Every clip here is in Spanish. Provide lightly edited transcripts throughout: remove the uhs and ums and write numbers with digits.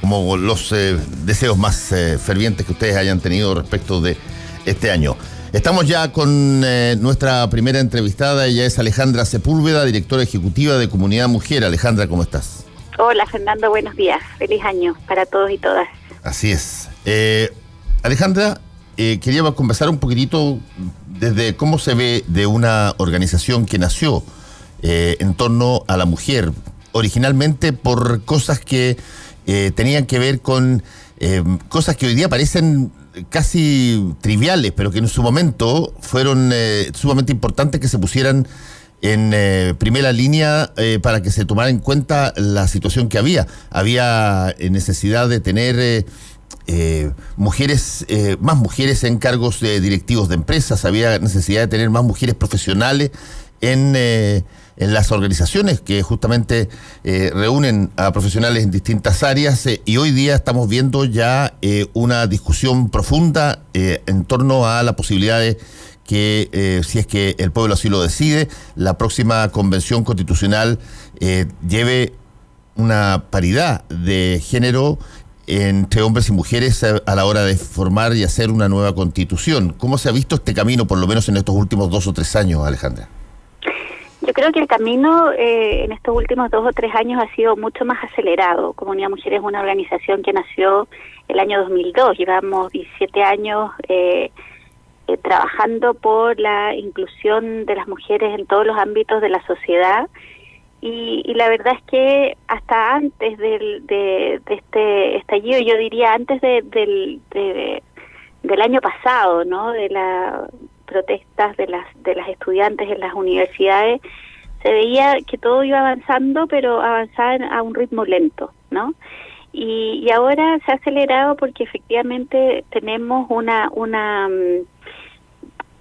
como los deseos más fervientes que ustedes hayan tenido respecto de este año. Estamos ya con nuestra primera entrevistada. Ella es Alejandra Sepúlveda, directora ejecutiva de Comunidad Mujer. Alejandra, ¿cómo estás? Hola, Fernando, buenos días. Feliz año para todos y todas. Así es. Alejandra, quería conversar un poquitito desde cómo se ve de una organización que nació en torno a la mujer, originalmente por cosas que tenían que ver con cosas que hoy día parecen casi triviales, pero que en su momento fueron sumamente importantes que se pusieran en primera línea para que se tomara en cuenta la situación que había. Había necesidad de tener más mujeres en cargos directivos de empresas, había necesidad de tener más mujeres profesionales en las organizaciones que justamente reúnen a profesionales en distintas áreas, y hoy día estamos viendo ya una discusión profunda en torno a la posibilidad de que, si es que el pueblo así lo decide, la próxima convención constitucional lleve una paridad de género entre hombres y mujeres a la hora de formar y hacer una nueva constitución. ¿Cómo se ha visto este camino, por lo menos en estos últimos 2 o 3 años, Alejandra? Yo creo que el camino en estos últimos 2 o 3 años ha sido mucho más acelerado. Comunidad Mujer es una organización que nació el año 2002. Llevamos 17 años trabajando por la inclusión de las mujeres en todos los ámbitos de la sociedad. Y la verdad es que hasta antes de este estallido, yo diría antes del año pasado, ¿no? De las protestas de las estudiantes en las universidades, se veía que todo iba avanzando, pero avanzaba a un ritmo lento, ¿no? Y ahora se ha acelerado porque efectivamente tenemos una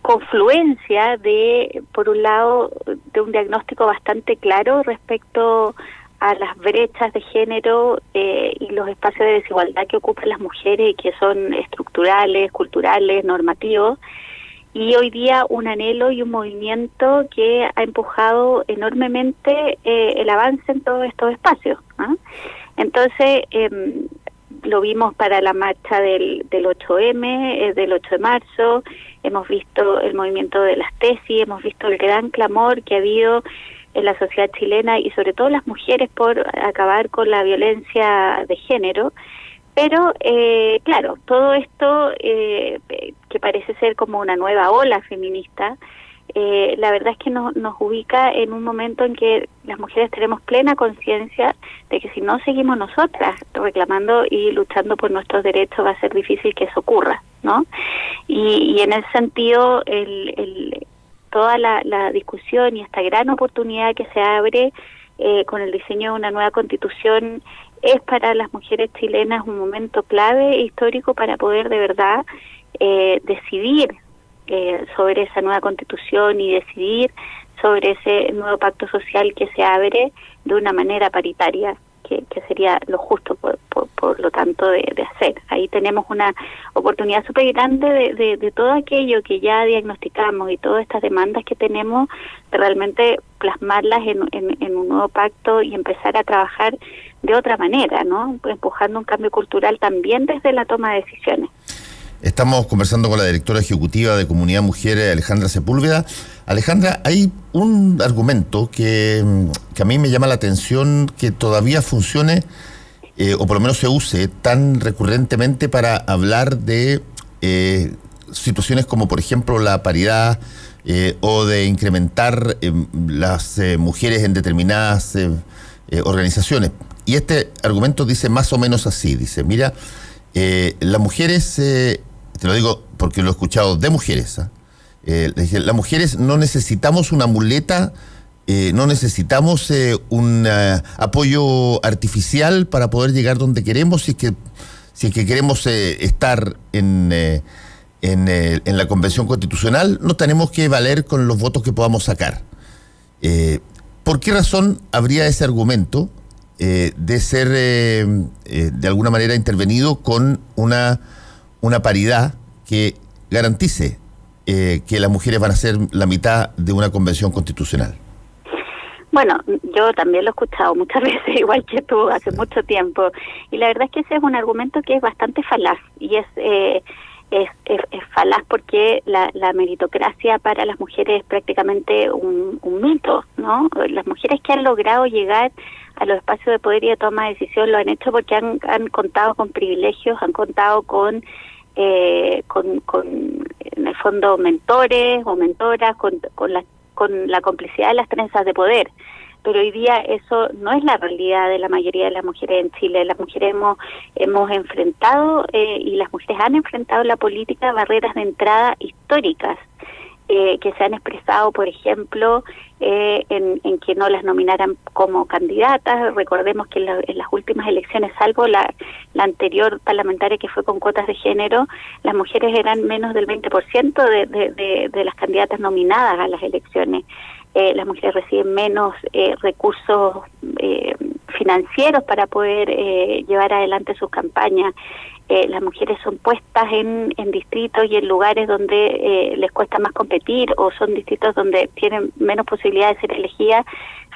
confluencia de, por un lado, de un diagnóstico bastante claro respecto a las brechas de género y los espacios de desigualdad que ocupan las mujeres y que son estructurales, culturales, normativos, y hoy día un anhelo y un movimiento que ha empujado enormemente el avance en todos estos espacios, ¿no? Entonces, lo vimos para la marcha del 8M, del 8 de marzo, hemos visto el movimiento de las tesis, hemos visto el gran clamor que ha habido en la sociedad chilena y sobre todo las mujeres por acabar con la violencia de género. Pero, claro, todo esto que parece ser como una nueva ola feminista, la verdad es que nos ubica en un momento en que las mujeres tenemos plena conciencia de que si no seguimos nosotras reclamando y luchando por nuestros derechos va a ser difícil que eso ocurra, ¿no? Y en ese sentido, toda la discusión y esta gran oportunidad que se abre con el diseño de una nueva constitución es para las mujeres chilenas un momento clave e histórico para poder de verdad decidir sobre esa nueva constitución y decidir sobre ese nuevo pacto social que se abre de una manera paritaria, que sería lo justo por lo tanto de hacer. Ahí tenemos una oportunidad súper grande de todo aquello que ya diagnosticamos y todas estas demandas que tenemos, de realmente plasmarlas en un nuevo pacto y empezar a trabajar de otra manera, ¿no? Empujando un cambio cultural también desde la toma de decisiones. Estamos conversando con la directora ejecutiva de Comunidad Mujer, Alejandra Sepúlveda. Alejandra, hay un argumento que a mí me llama la atención, que todavía funcione, o por lo menos se use tan recurrentemente para hablar de situaciones como, por ejemplo, la paridad o de incrementar las mujeres en determinadas organizaciones. Y este argumento dice más o menos así, dice, mira, las mujeres, te lo digo porque lo he escuchado de mujeres, las mujeres no necesitamos una muleta, no necesitamos un apoyo artificial para poder llegar donde queremos, si es que queremos estar en la Convención Constitucional, no tenemos que valer con los votos que podamos sacar. ¿Por qué razón habría ese argumento de ser de alguna manera intervenido con una paridad que garantice que las mujeres van a ser la mitad de una convención constitucional? Bueno, yo también lo he escuchado muchas veces, igual que tú, hace mucho tiempo. Y la verdad es que ese es un argumento que es bastante falaz. Y es falaz porque la meritocracia para las mujeres es prácticamente un mito, ¿no? Las mujeres que han logrado llegar a los espacios de poder y de toma de decisión lo han hecho porque han contado con privilegios, han contado con en el fondo mentores o mentoras, con la complicidad de las trenzas de poder. Pero hoy día eso no es la realidad de la mayoría de las mujeres en Chile. Las mujeres hemos enfrentado y las mujeres han enfrentado en la política barreras de entrada históricas que se han expresado, por ejemplo, en que no las nominaran como candidatas. Recordemos que en las últimas elecciones, salvo la anterior parlamentaria que fue con cuotas de género, las mujeres eran menos del 20% de las candidatas nominadas a las elecciones. Las mujeres reciben menos recursos financieros para poder llevar adelante sus campañas. Las mujeres son puestas en distritos y en lugares donde les cuesta más competir, o son distritos donde tienen menos posibilidad de ser elegidas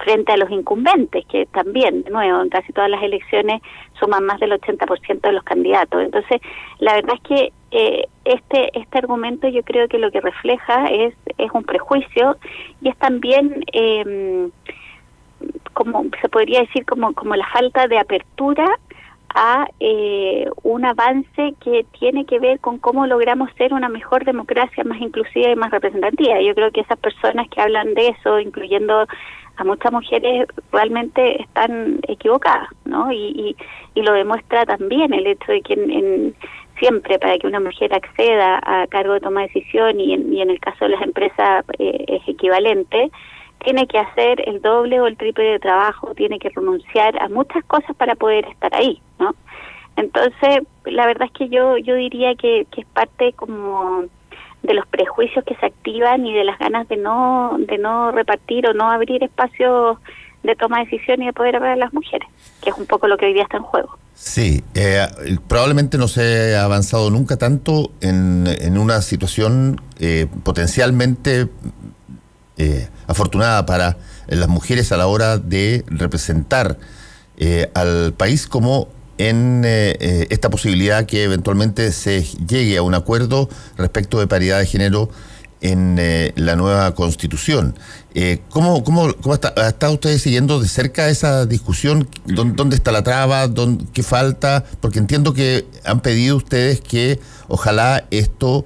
frente a los incumbentes, que también, de nuevo, en casi todas las elecciones suman más del 80% de los candidatos. Entonces, la verdad es que este argumento yo creo que lo que refleja es un prejuicio, y es también, como se podría decir, como la falta de apertura a un avance que tiene que ver con cómo logramos ser una mejor democracia, más inclusiva y más representativa. Yo creo que esas personas que hablan de eso, incluyendo a muchas mujeres, realmente están equivocadas, ¿no? Y lo demuestra también el hecho de que siempre, para que una mujer acceda a cargo de toma de decisión, y en el caso de las empresas es equivalente, tiene que hacer el doble o el triple de trabajo, tiene que renunciar a muchas cosas para poder estar ahí, ¿no? Entonces, la verdad es que yo diría que es parte como de los prejuicios que se activan y de las ganas de no repartir o no abrir espacios de toma de decisión y de poder hablar a las mujeres, que es un poco lo que hoy día está en juego. Sí, probablemente no se ha avanzado nunca tanto en una situación potencialmente afortunada para las mujeres a la hora de representar al país, como en esta posibilidad que eventualmente se llegue a un acuerdo respecto de paridad de género en la nueva Constitución. ¿Cómo ha estado usted siguiendo de cerca esa discusión? ¿Dónde está la traba? ¿Qué falta? Porque entiendo que han pedido ustedes que ojalá esto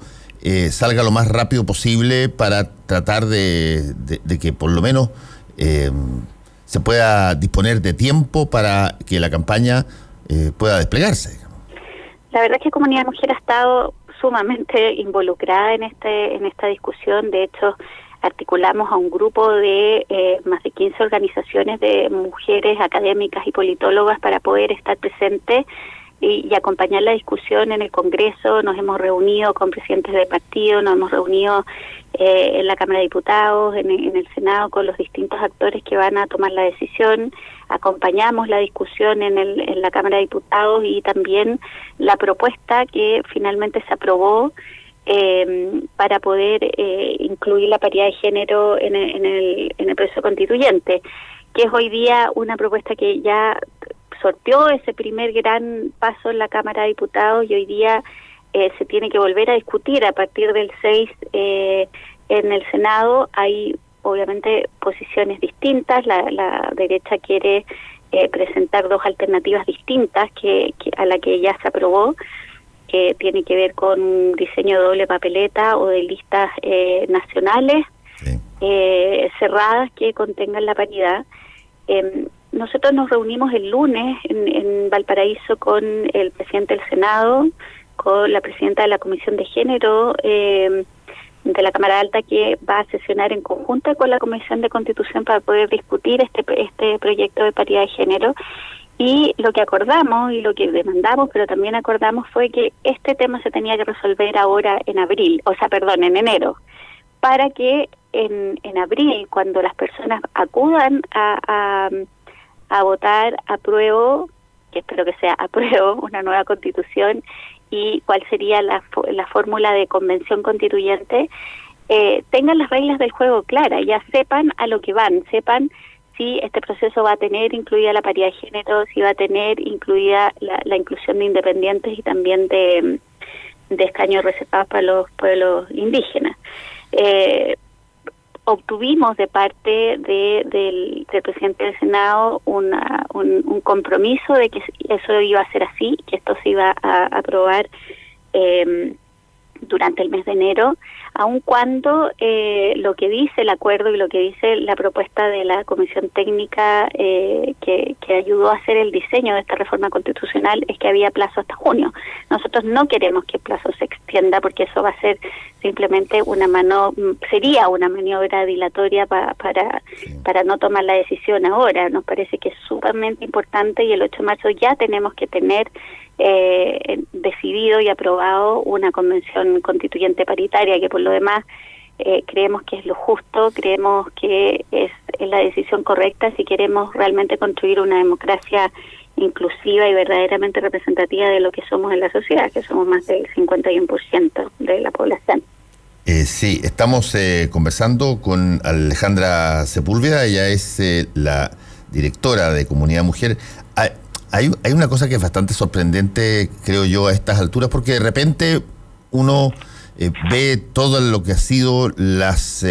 salga lo más rápido posible para tratar de que por lo menos se pueda disponer de tiempo para que la campaña pueda desplegarse. La verdad es que Comunidad Mujer ha estado sumamente involucrada en esta discusión. De hecho, articulamos a un grupo de más de 15 organizaciones de mujeres académicas y politólogas para poder estar presentes y acompañar la discusión en el Congreso. Nos hemos reunido con presidentes de partido, nos hemos reunido en la Cámara de Diputados, en el Senado, con los distintos actores que van a tomar la decisión. Acompañamos la discusión en la Cámara de Diputados, y también la propuesta que finalmente se aprobó para poder incluir la paridad de género en el proceso constituyente, que es hoy día una propuesta que ya sorteó ese primer gran paso en la Cámara de Diputados, y hoy día se tiene que volver a discutir a partir del 6 en el Senado. Hay obviamente posiciones distintas. La derecha quiere presentar dos alternativas distintas a la que ya se aprobó, que tiene que ver con diseño de doble papeleta o de listas nacionales, sí, cerradas, que contengan la paridad. Nosotros nos reunimos el lunes en Valparaíso con el presidente del Senado, con la presidenta de la Comisión de Género de la Cámara Alta, que va a sesionar en conjunto con la Comisión de Constitución para poder discutir este proyecto de paridad de género. Y lo que acordamos y lo que demandamos, pero también acordamos, fue que este tema se tenía que resolver ahora en enero, para que en abril, cuando las personas acudan a votar apruebo, que espero que sea apruebo, una nueva constitución, y cuál sería la fórmula de convención constituyente, tengan las reglas del juego claras, ya sepan a lo que van, sepan si este proceso va a tener incluida la paridad de género, si va a tener incluida la inclusión de independientes y también de escaños reservados para los pueblos indígenas. Obtuvimos de parte del presidente del Senado un compromiso de que eso iba a ser así, que esto se iba a aprobar durante el mes de enero, aun cuando lo que dice el acuerdo y lo que dice la propuesta de la Comisión Técnica que ayudó a hacer el diseño de esta reforma constitucional es que había plazo hasta junio. Nosotros no queremos que el plazo se extienda porque eso va a ser simplemente sería una maniobra dilatoria para no tomar la decisión ahora. Nos parece que es sumamente importante y el 8 de marzo ya tenemos que tener decidido y aprobado una convención constituyente paritaria, que por lo demás creemos que es lo justo, creemos que es la decisión correcta si queremos realmente construir una democracia inclusiva y verdaderamente representativa de lo que somos en la sociedad, que somos más del 51% de la población. Sí, estamos conversando con Alejandra Sepúlveda, ella es la directora de Comunidad Mujer. Hay una cosa que es bastante sorprendente, creo yo, a estas alturas, porque de repente uno ve todo lo que ha sido las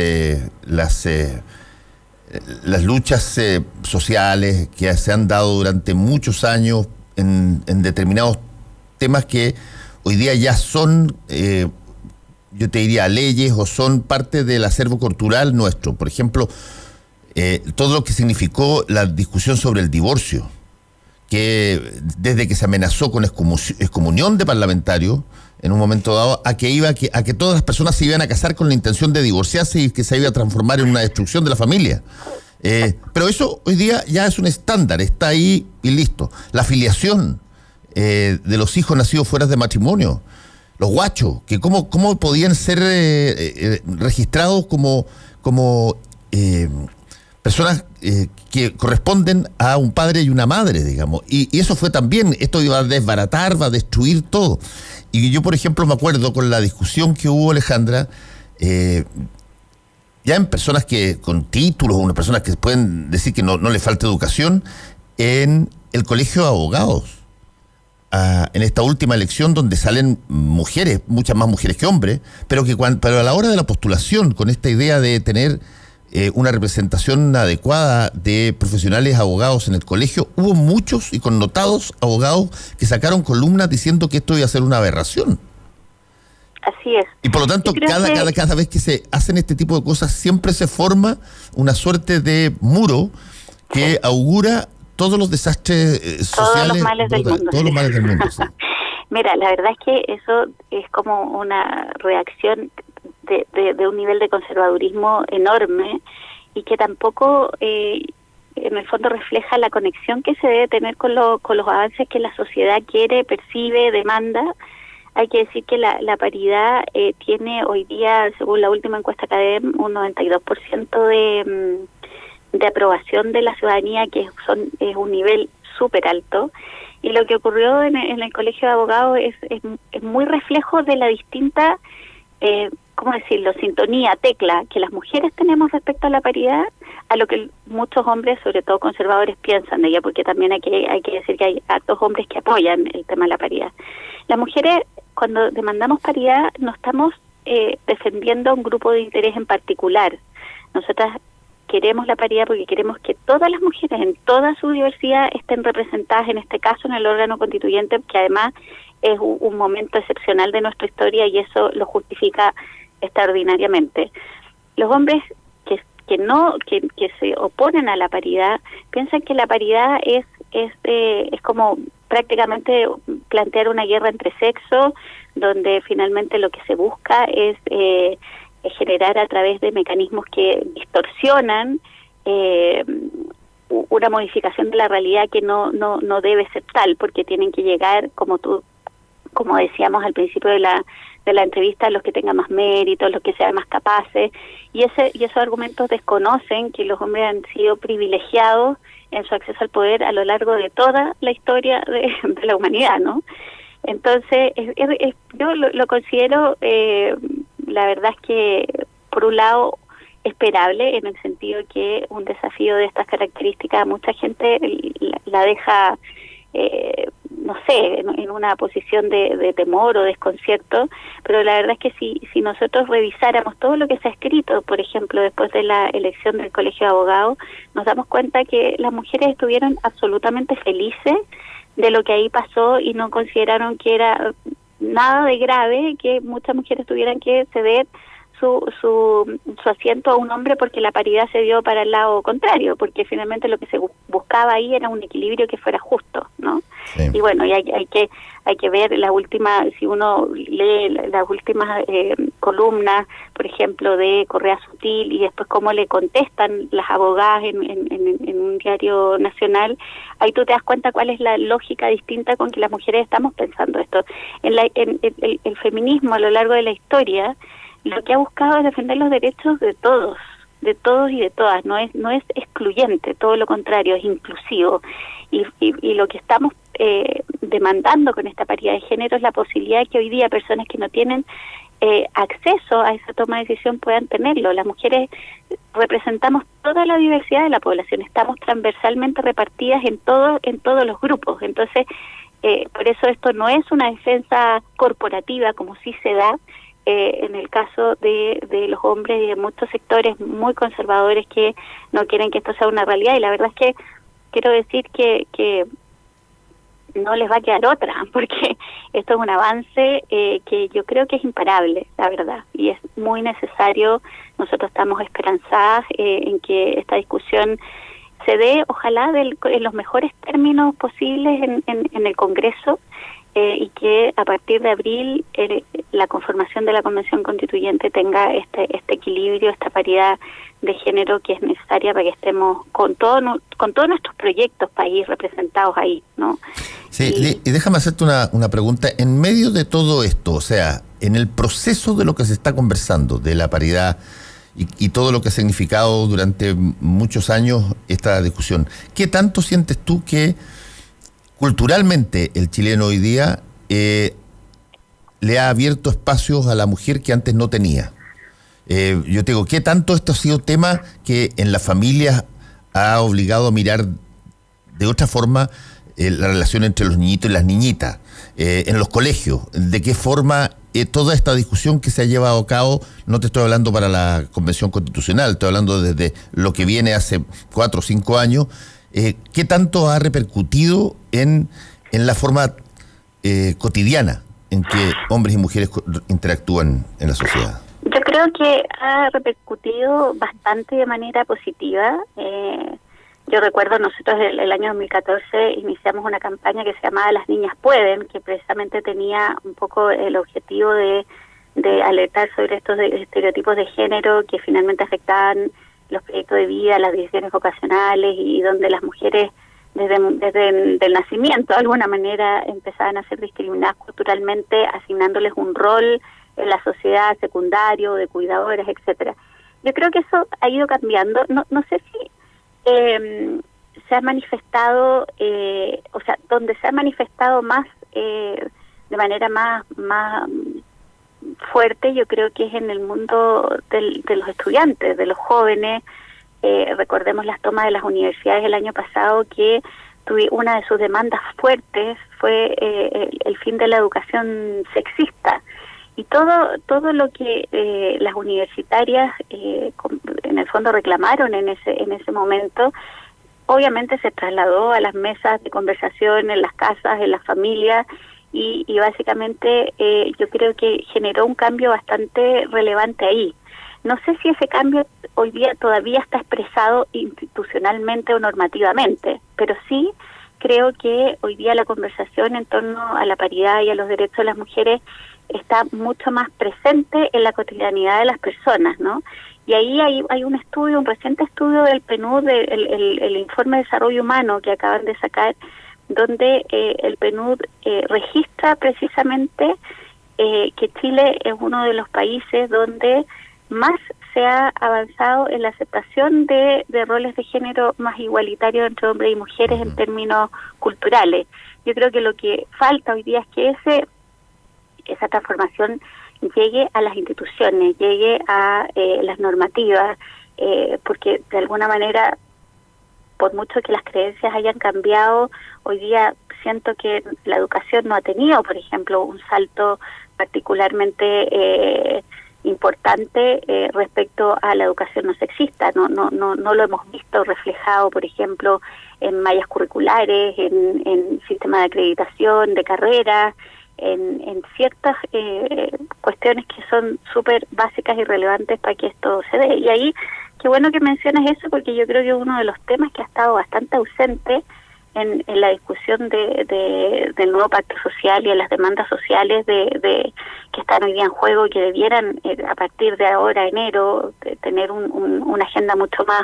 luchas sociales que se han dado durante muchos años en determinados temas que hoy día ya son, yo te diría, leyes o son parte del acervo cultural nuestro. Por ejemplo, todo lo que significó la discusión sobre el divorcio, que desde que se amenazó con excomunión de parlamentarios en un momento dado, a que todas las personas se iban a casar con la intención de divorciarse y que se iba a transformar en una destrucción de la familia. Pero eso hoy día ya es un estándar, está ahí y listo. La filiación de los hijos nacidos fuera de matrimonio, los guachos, que cómo podían ser registrados como personas que corresponden a un padre y una madre, digamos. Y eso fue también, esto iba a desbaratar, va a destruir todo. Y yo, por ejemplo, me acuerdo con la discusión que hubo, Alejandra, ya en personas que con títulos, unas personas que pueden decir que no les falta educación, en el colegio de abogados, en esta última elección donde salen mujeres, muchas más mujeres que hombres, pero a la hora de la postulación, con esta idea de tener una representación adecuada de profesionales abogados en el colegio, hubo muchos y connotados abogados que sacaron columnas diciendo que esto iba a ser una aberración. Así es. Y por lo tanto, cada vez que se hacen este tipo de cosas, siempre se forma una suerte de muro que augura todos los desastres sociales. Todos los males del mundo. Todos los males del mundo, sí. Mira, la verdad es que eso es como una reacción de un nivel de conservadurismo enorme y que tampoco en el fondo refleja la conexión que se debe tener con los avances que la sociedad quiere, percibe, demanda. Hay que decir que la paridad tiene hoy día, según la última encuesta CADEM, un 92% de aprobación de la ciudadanía, que es un nivel súper alto. Y lo que ocurrió en el Colegio de Abogados es muy reflejo de la distinta, ¿cómo decirlo?, sintonía, tecla que las mujeres tenemos respecto a la paridad, a lo que muchos hombres, sobre todo conservadores, piensan de ella, porque también hay que decir que hay hartos hombres que apoyan el tema de la paridad. Las mujeres, cuando demandamos paridad, no estamos defendiendo un grupo de interés en particular. Nosotras queremos la paridad porque queremos que todas las mujeres en toda su diversidad estén representadas, en este caso en el órgano constituyente, que además es un momento excepcional de nuestra historia y eso lo justifica extraordinariamente. Los hombres que se oponen a la paridad piensan que la paridad es como prácticamente plantear una guerra entre sexos, donde finalmente lo que se busca es generar a través de mecanismos que distorsionan una modificación de la realidad que no debe ser tal, porque tienen que llegar, como decíamos al principio de la entrevista, los que tengan más méritos, los que sean más capaces, y esos argumentos desconocen que los hombres han sido privilegiados en su acceso al poder a lo largo de toda la historia de la humanidad, ¿no? Entonces, yo lo considero, la verdad es que, por un lado, esperable, en el sentido que un desafío de estas características a mucha gente la deja, no sé, en una posición de temor o desconcierto, pero la verdad es que si nosotros revisáramos todo lo que se ha escrito, por ejemplo, después de la elección del Colegio de Abogados, nos damos cuenta que las mujeres estuvieron absolutamente felices de lo que ahí pasó y no consideraron que era nada de grave que muchas mujeres tuvieran que ceder su asiento a un hombre porque la paridad se dio para el lado contrario, porque finalmente lo que se buscaba ahí era un equilibrio que fuera justo, ¿no? Sí. Y bueno, y hay que ver la última, si uno lee las últimas columnas, por ejemplo, de Correa Sutil, y después cómo le contestan las abogadas en un diario nacional, ahí tú te das cuenta cuál es la lógica distinta con que las mujeres estamos pensando esto. El feminismo a lo largo de la historia lo que ha buscado es defender los derechos de todos y de todas, no es excluyente, todo lo contrario, es inclusivo. Y lo que estamos demandando con esta paridad de género es la posibilidad de que hoy día personas que no tienen acceso a esa toma de decisión puedan tenerlo. Las mujeres representamos toda la diversidad de la población, estamos transversalmente repartidas en todos los grupos. Entonces, por eso esto no es una defensa corporativa como sí se da en el caso de los hombres y de muchos sectores muy conservadores que no quieren que esto sea una realidad. Y la verdad es que quiero decir que no les va a quedar otra, porque esto es un avance que yo creo que es imparable, la verdad, y es muy necesario. Nosotros estamos esperanzadas en que esta discusión se dé, ojalá, en los mejores términos posibles en el Congreso, y que a partir de abril la conformación de la Convención Constituyente tenga este equilibrio, esta paridad de género que es necesaria para que estemos con todos nuestros proyectos país representados ahí, ¿no? Sí, y déjame hacerte una pregunta. En medio de todo esto, o sea, en el proceso de lo que se está conversando, de la paridad y todo lo que ha significado durante muchos años esta discusión, ¿qué tanto sientes tú que culturalmente el chileno hoy día le ha abierto espacios a la mujer que antes no tenía? Yo te digo, ¿qué tanto esto ha sido tema que en las familias ha obligado a mirar de otra forma la relación entre los niñitos y las niñitas? En los colegios, ¿de qué forma toda esta discusión que se ha llevado a cabo? No te estoy hablando para la Convención Constitucional, estoy hablando desde lo que viene hace 4 o 5 años. ¿Qué tanto ha repercutido en la forma cotidiana en que hombres y mujeres interactúan en la sociedad? Yo creo que ha repercutido bastante de manera positiva. Yo recuerdo, nosotros el año 2014 iniciamos una campaña que se llamaba Las Niñas Pueden, que precisamente tenía un poco el objetivo de alertar sobre estos estereotipos de género que finalmente afectaban los proyectos de vida, las decisiones vocacionales, y donde las mujeres desde el nacimiento de alguna manera empezaban a ser discriminadas culturalmente, asignándoles un rol en la sociedad secundario, de cuidadoras, etcétera. Yo creo que eso ha ido cambiando. No sé si se ha manifestado, o sea, donde se ha manifestado más de manera más fuerte, yo creo que es en el mundo de los estudiantes, de los jóvenes. Recordemos las tomas de las universidades el año pasado, que una de sus demandas fuertes fue el fin de la educación sexista, y todo lo que las universitarias en el fondo reclamaron en ese momento, obviamente se trasladó a las mesas de conversación en las casas, en las familias, y básicamente yo creo que generó un cambio bastante relevante ahí. No sé si ese cambio hoy día todavía está expresado institucionalmente o normativamente, pero sí creo que hoy día la conversación en torno a la paridad y a los derechos de las mujeres está mucho más presente en la cotidianidad de las personas, ¿no? Y ahí hay un reciente estudio del PNUD, el Informe de Desarrollo Humano que acaban de sacar, donde el PNUD registra precisamente que Chile es uno de los países donde más se ha avanzado en la aceptación de roles de género más igualitarios entre hombres y mujeres en términos culturales. Yo creo que lo que falta hoy día es que esa transformación llegue a las instituciones, llegue a las normativas, porque de alguna manera, por mucho que las creencias hayan cambiado, hoy día siento que la educación no ha tenido, por ejemplo, un salto particularmente importante respecto a la educación no sexista. No lo hemos visto reflejado, por ejemplo, en mallas curriculares, en sistema de acreditación de carreras, en ciertas cuestiones que son súper básicas y relevantes para que esto se dé. Y ahí, qué bueno que mencionas eso, porque yo creo que es uno de los temas que ha estado bastante ausente en la discusión del nuevo pacto social y en las demandas sociales que están hoy día en juego y que debieran, a partir de ahora, enero, tener una agenda mucho más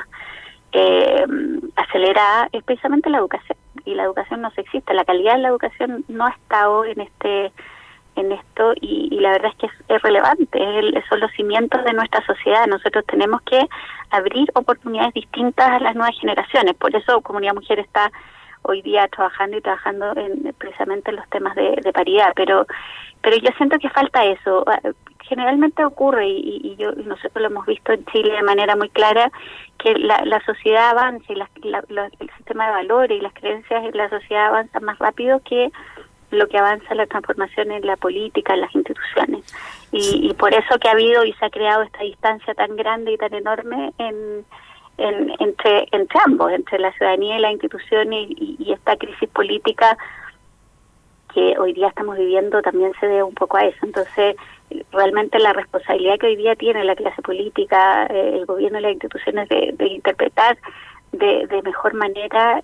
acelerada, es precisamente la educación. Y la educación no sexista, la calidad de la educación no ha estado en esto y la verdad es que es relevante, son los cimientos de nuestra sociedad. Nosotros tenemos que abrir oportunidades distintas a las nuevas generaciones. Por eso Comunidad Mujer está hoy día trabajando precisamente en los temas de paridad, pero yo siento que falta eso. Generalmente ocurre, y nosotros lo hemos visto en Chile de manera muy clara, que la sociedad avanza y el sistema de valores y las creencias en la sociedad avanzan más rápido que lo que avanza la transformación en la política, en las instituciones. Y por eso que ha habido y se ha creado esta distancia tan grande y tan enorme entre ambos, entre la ciudadanía y la institución, y esta crisis política que hoy día estamos viviendo también se debe un poco a eso. Entonces, realmente la responsabilidad que hoy día tiene la clase política, el gobierno y las instituciones de interpretar de mejor manera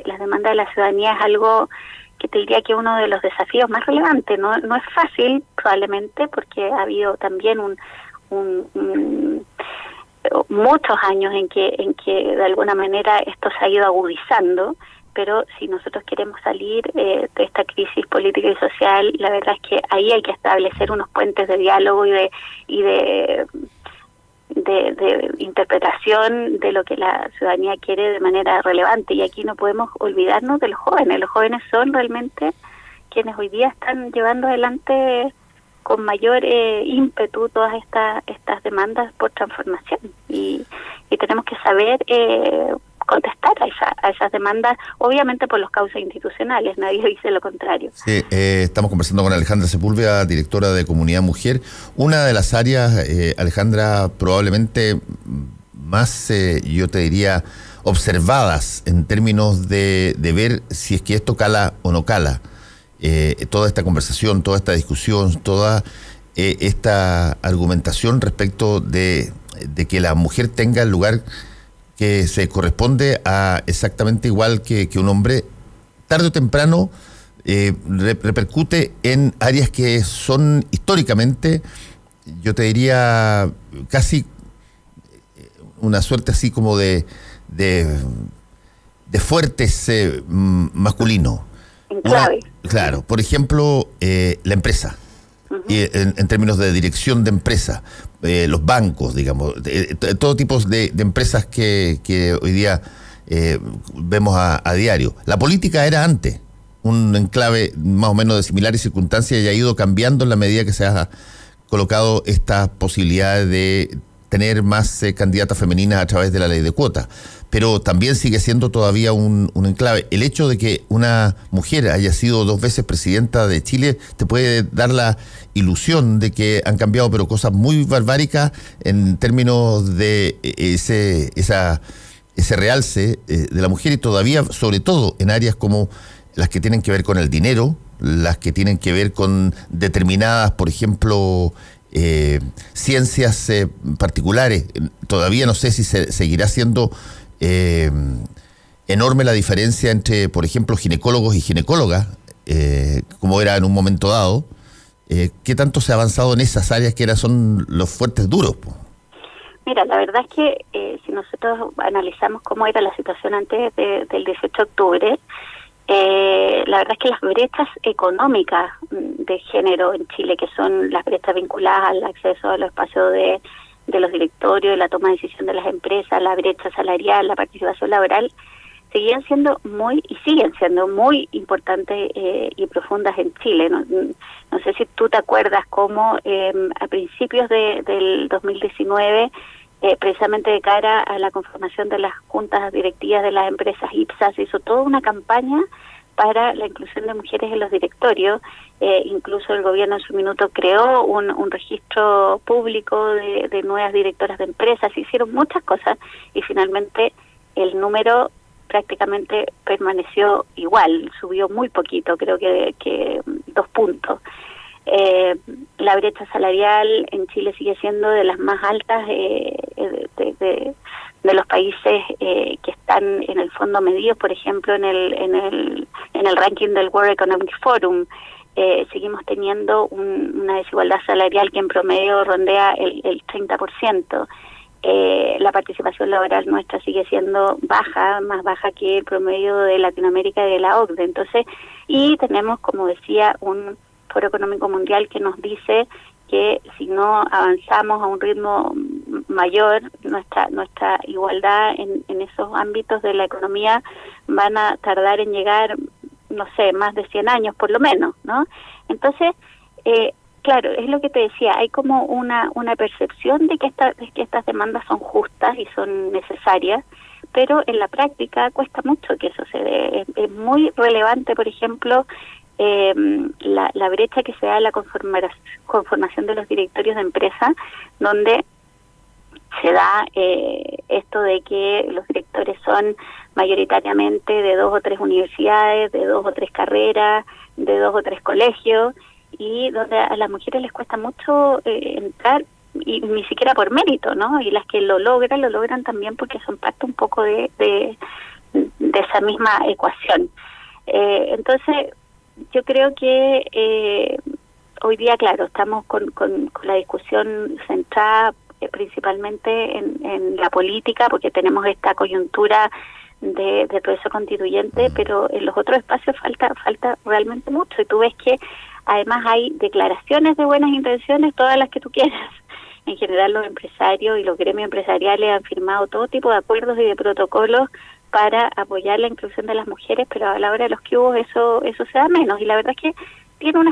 las demandas de la ciudadanía es algo que te diría que es uno de los desafíos más relevantes. No es fácil, probablemente, porque ha habido también muchos años en que de alguna manera esto se ha ido agudizando, pero si nosotros queremos salir de esta crisis política y social, la verdad es que ahí hay que establecer unos puentes de diálogo y de interpretación de lo que la ciudadanía quiere de manera relevante. Y aquí no podemos olvidarnos de los jóvenes. Los jóvenes son realmente quienes hoy día están llevando adelante con mayor ímpetu todas estas demandas por transformación, y tenemos que saber contestar a esas demandas, obviamente por las causas institucionales, nadie dice lo contrario. Sí, estamos conversando con Alejandra Sepúlveda, directora de Comunidad Mujer. Una de las áreas, Alejandra, probablemente más, yo te diría, observadas en términos de ver si es que esto cala o no cala. Toda esta conversación, toda esta discusión, toda esta argumentación respecto de que la mujer tenga el lugar que se corresponde a exactamente igual que un hombre, tarde o temprano repercute en áreas que son históricamente, yo te diría, casi una suerte así como de fuertes masculinos. Claro, por ejemplo, la empresa, en términos de dirección de empresa, los bancos, digamos, todo tipo de empresas que hoy día vemos a diario. La política era antes un enclave más o menos de similares circunstancias y ha ido cambiando en la medida que se ha colocado esta posibilidad de tener más candidatas femeninas a través de la ley de cuotas. Pero también sigue siendo todavía un enclave. El hecho de que una mujer haya sido 2 veces presidenta de Chile te puede dar la ilusión de que han cambiado, pero cosas muy barbáricas en términos de ese realce de la mujer, y todavía, sobre todo, en áreas como las que tienen que ver con el dinero, las que tienen que ver con determinadas, por ejemplo, ciencias particulares. Todavía no sé si seguirá siendo enorme la diferencia entre, por ejemplo, ginecólogos y ginecólogas, como era en un momento dado. ¿Qué tanto se ha avanzado en esas áreas que son los fuertes duros? Mira, la verdad es que si nosotros analizamos cómo era la situación antes del 18 de octubre, la verdad es que las brechas económicas de género en Chile, que son las brechas vinculadas al acceso a los espacios de los directorios, la toma de decisión de las empresas, la brecha salarial, la participación laboral, siguen siendo muy importantes y profundas en Chile. No sé si tú te acuerdas cómo a principios del 2019, precisamente de cara a la conformación de las juntas directivas de las empresas IPSA, se hizo toda una campaña para la inclusión de mujeres en los directorios. Incluso el gobierno en su minuto creó un registro público de nuevas directoras de empresas. Se hicieron muchas cosas y finalmente el número prácticamente permaneció igual, subió muy poquito, creo que 2 puntos. La brecha salarial en Chile sigue siendo de las más altas de los países que están en el fondo medidos, por ejemplo en el ranking del World Economic Forum. Seguimos teniendo una desigualdad salarial que en promedio rondea el 30%. La participación laboral nuestra sigue siendo baja, más baja que el promedio de Latinoamérica y de la OCDE. Entonces, y tenemos, como decía, un Foro Económico Mundial que nos dice que si no avanzamos a un ritmo mayor, nuestra igualdad en esos ámbitos de la economía van a tardar en llegar, no sé, más de 100 años por lo menos, ¿no? Entonces, claro, es lo que te decía, hay como una percepción de que estas demandas son justas y son necesarias, pero en la práctica cuesta mucho que eso se dé. Es muy relevante, por ejemplo, la brecha que se da en la conformación de los directorios de empresa, donde se da esto de que los directores son mayoritariamente de 2 o 3 universidades, de 2 o 3 carreras, de 2 o 3 colegios, y donde a las mujeres les cuesta mucho entrar, y ni siquiera por mérito, ¿no? Y las que lo logran también porque son parte un poco de esa misma ecuación. Entonces, yo creo que hoy día, claro, estamos con la discusión centrada principalmente en la política, porque tenemos esta coyuntura de proceso constituyente, pero en los otros espacios falta realmente mucho. Y tú ves que además hay declaraciones de buenas intenciones, todas las que tú quieras. En general los empresarios y los gremios empresariales han firmado todo tipo de acuerdos y de protocolos para apoyar la inclusión de las mujeres, pero a la hora de los que hubo eso se da menos. Y la verdad es que tiene una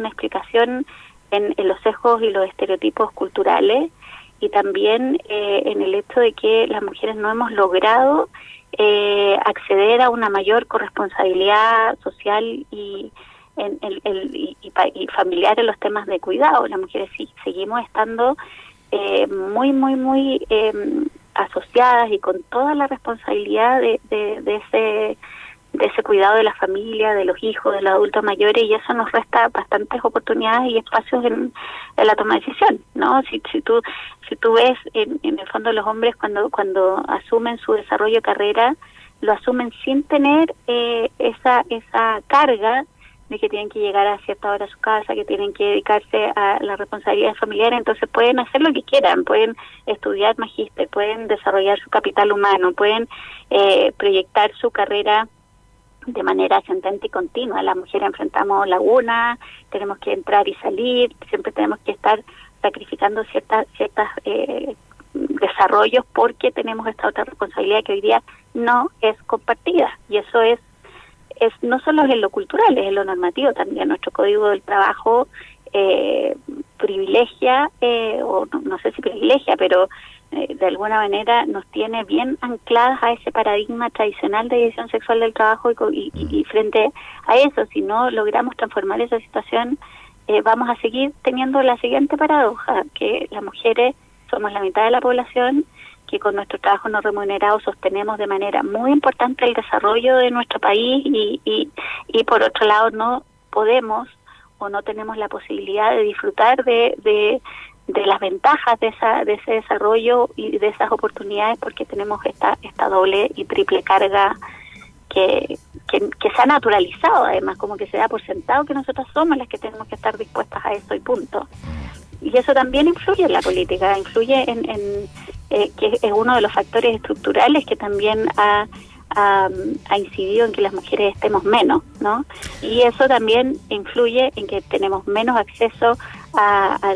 explicación en los sesgos y los estereotipos culturales, y también en el hecho de que las mujeres no hemos logrado acceder a una mayor corresponsabilidad social y familiar en los temas de cuidado. Las mujeres sí seguimos estando muy asociadas y con toda la responsabilidad de ese cuidado de la familia, de los hijos, de los adultos mayores, y eso nos resta bastantes oportunidades y espacios en la toma de decisión, ¿no? Si tú ves en el fondo los hombres cuando asumen su desarrollo de carrera, lo asumen sin tener esa carga de que tienen que llegar a cierta hora a su casa, que tienen que dedicarse a la responsabilidad familiar. Entonces pueden hacer lo que quieran, pueden estudiar magíster, pueden desarrollar su capital humano, pueden proyectar su carrera de manera ascendente y continua. Las mujeres enfrentamos lagunas, tenemos que entrar y salir, siempre tenemos que estar sacrificando ciertas desarrollos porque tenemos esta otra responsabilidad que hoy día no es compartida, y eso es no solo en lo cultural, es en lo normativo también. Nuestro Código del Trabajo privilegia, o no sé si privilegia, pero de alguna manera nos tiene bien ancladas a ese paradigma tradicional de división sexual del trabajo, y frente a eso, si no logramos transformar esa situación, vamos a seguir teniendo la siguiente paradoja, que las mujeres somos la mitad de la población, que con nuestro trabajo no remunerado sostenemos de manera muy importante el desarrollo de nuestro país, y por otro lado no podemos o no tenemos la posibilidad de disfrutar de las ventajas de ese desarrollo y de esas oportunidades, porque tenemos esta doble y triple carga que se ha naturalizado, además, como que se da por sentado que nosotras somos las que tenemos que estar dispuestas a eso y punto. Y eso también influye en la política, influye en que es uno de los factores estructurales que también ha incidido en que las mujeres estemos menos, ¿no? Y eso también influye en que tenemos menos acceso a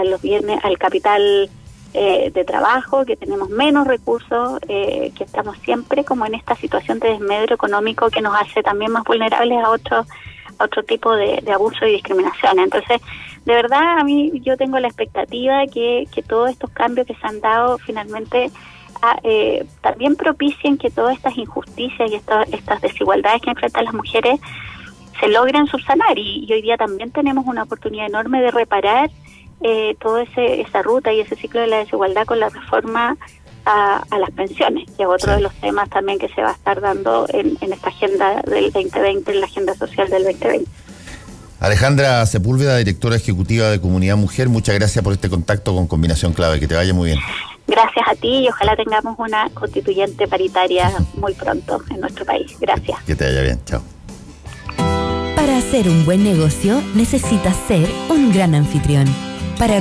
los bienes, al capital de trabajo, que tenemos menos recursos, que estamos siempre como en esta situación de desmedro económico que nos hace también más vulnerables otro tipo de abuso y discriminación. Entonces, de verdad, yo tengo la expectativa que todos estos cambios que se han dado finalmente también propicien que todas estas injusticias y estas desigualdades que enfrentan las mujeres se logren subsanar, y hoy día también tenemos una oportunidad enorme de reparar toda esa ruta y ese ciclo de la desigualdad con la reforma a las pensiones, que es otro de los temas también que se va a estar dando en esta agenda del 2020, en la agenda social del 2020. Alejandra Sepúlveda, directora ejecutiva de Comunidad Mujer, muchas gracias por este contacto con Combinación Clave, que te vaya muy bien. Gracias a ti y ojalá tengamos una constituyente paritaria muy pronto en nuestro país. Gracias. Que te vaya bien, chao. Para hacer un buen negocio necesitas ser un gran anfitrión. Para